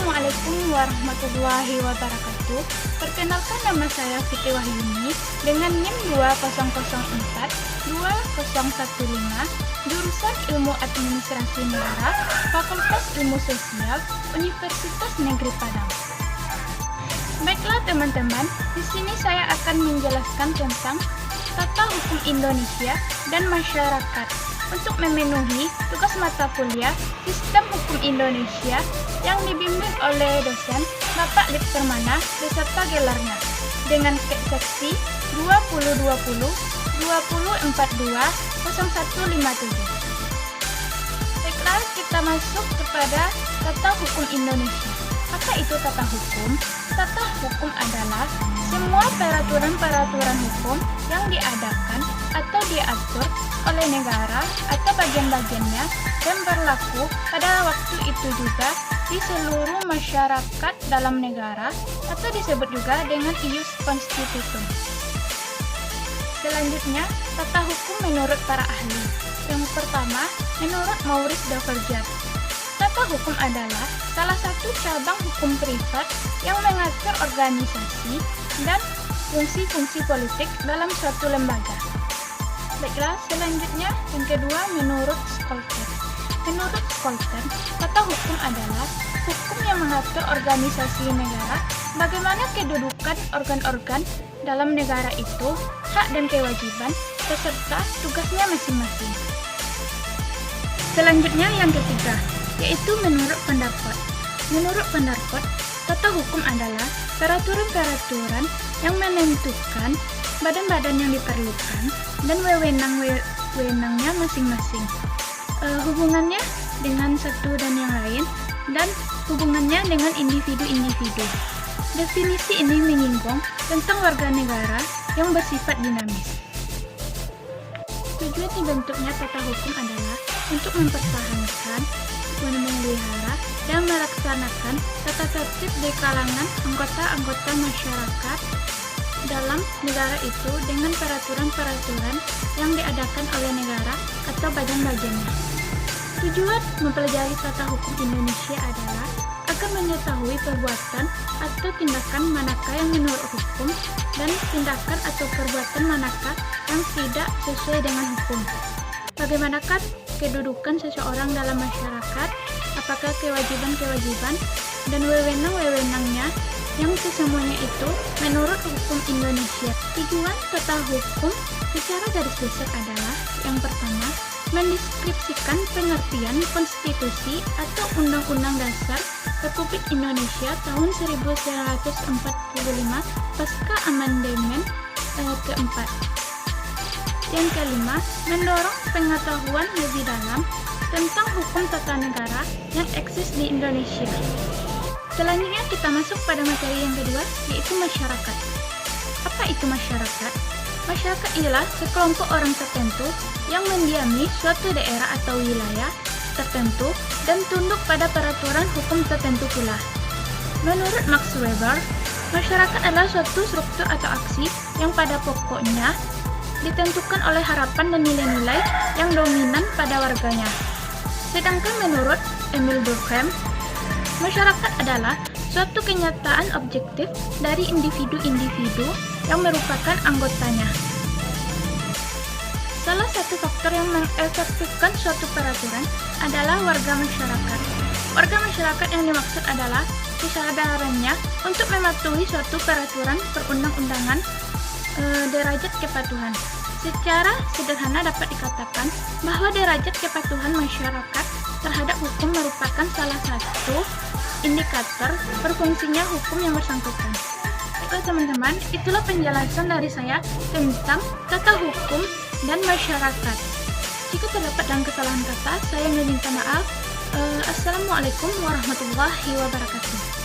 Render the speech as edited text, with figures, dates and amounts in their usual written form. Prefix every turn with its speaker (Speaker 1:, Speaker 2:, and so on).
Speaker 1: Assalamualaikum warahmatullahi wabarakatuh. Perkenalkan, nama saya Siti Wahyuni dengan NIM 2004-2015, jurusan Ilmu Administrasi Negara, Fakultas Ilmu Sosial, Universitas Negeri Padang. Baiklah teman-teman, di sini saya akan menjelaskan tentang tata hukum Indonesia dan masyarakat untuk memenuhi tugas mata kuliah Sistem Hukum Indonesia yang dibimbing oleh dosen Bapak Lip Permana beserta gelarnya dengan seksi 2020-2042-0157. Baiklah, kita masuk kepada tata hukum Indonesia. Apa itu tata hukum? Tata hukum adalah semua peraturan-peraturan hukum yang diadakan atau diatur oleh negara atau bagian-bagiannya dan berlaku pada waktu itu juga di seluruh masyarakat dalam negara atau disebut juga dengan ius constitutum. Selanjutnya, tata hukum menurut para ahli. Yang pertama, menurut Maurice Duverger, tata hukum adalah salah satu cabang hukum privat yang mengatur organisasi dan fungsi-fungsi politik dalam suatu lembaga. Baiklah, selanjutnya yang kedua menurut Scholten. Menurut Scholten, tata hukum adalah hukum yang mengatur organisasi negara, bagaimana kedudukan organ-organ dalam negara itu, hak dan kewajiban, beserta tugasnya masing-masing. Selanjutnya yang ketiga, yaitu menurut pendapat. Menurut pendapat, tata hukum adalah peraturan-peraturan yang menentukan badan-badan yang diperlukan dan wewenangnya masing-masing, hubungannya dengan satu dan yang lain, dan hubungannya dengan individu-individu. Definisi ini menyinggung tentang warga negara yang bersifat dinamis. Tujuan dibentuknya tata hukum adalah untuk mempertahankan, memelihara, dan melaksanakan tata tertib di kalangan anggota-anggota masyarakat dalam negara itu dengan peraturan-peraturan yang diadakan oleh negara atau bagian-bagiannya. Tujuan mempelajari tata hukum Indonesia adalah agar mengetahui perbuatan atau tindakan manakah yang menurut hukum dan tindakan atau perbuatan manakah yang tidak sesuai dengan hukum. Bagaimanakah kedudukan seseorang dalam masyarakat, apakah kewajiban-kewajiban dan wewenang-wewenangnya yang kesemuanya itu menurut hukum Indonesia. Tujuan tata hukum secara garis besar adalah yang pertama, mendeskripsikan pengertian konstitusi atau Undang-Undang Dasar Republik Indonesia tahun 1945 pasca amandemen keempat. Yang kelima, mendorong pengetahuan lebih dalam tentang hukum tata negara yang eksis di Indonesia. Selanjutnya kita masuk pada materi yang kedua, yaitu masyarakat. Apa itu masyarakat? Masyarakat ialah sekelompok orang tertentu yang mendiami suatu daerah atau wilayah tertentu dan tunduk pada peraturan hukum tertentu pula. Menurut Max Weber, masyarakat adalah suatu struktur atau aksi yang pada pokoknya ditentukan oleh harapan dan nilai-nilai yang dominan pada warganya. Sedangkan menurut Emil Durkheim, masyarakat adalah suatu kenyataan objektif dari individu-individu yang merupakan anggotanya. Salah satu faktor yang mengefektifkan suatu peraturan adalah warga masyarakat. Warga masyarakat yang dimaksud adalah kesadarannya untuk mematuhi suatu peraturan perundang-undangan derajat kepatuhan. Secara sederhana dapat dikatakan bahwa derajat kepatuhan masyarakat terhadap hukum merupakan salah satu indikator berfungsinya hukum yang bersangkutan. Baiklah teman-teman, itulah penjelasan dari saya tentang tata hukum dan masyarakat. Jika terdapat dan kesalahan kata, saya meminta maaf. Assalamualaikum warahmatullahi wabarakatuh.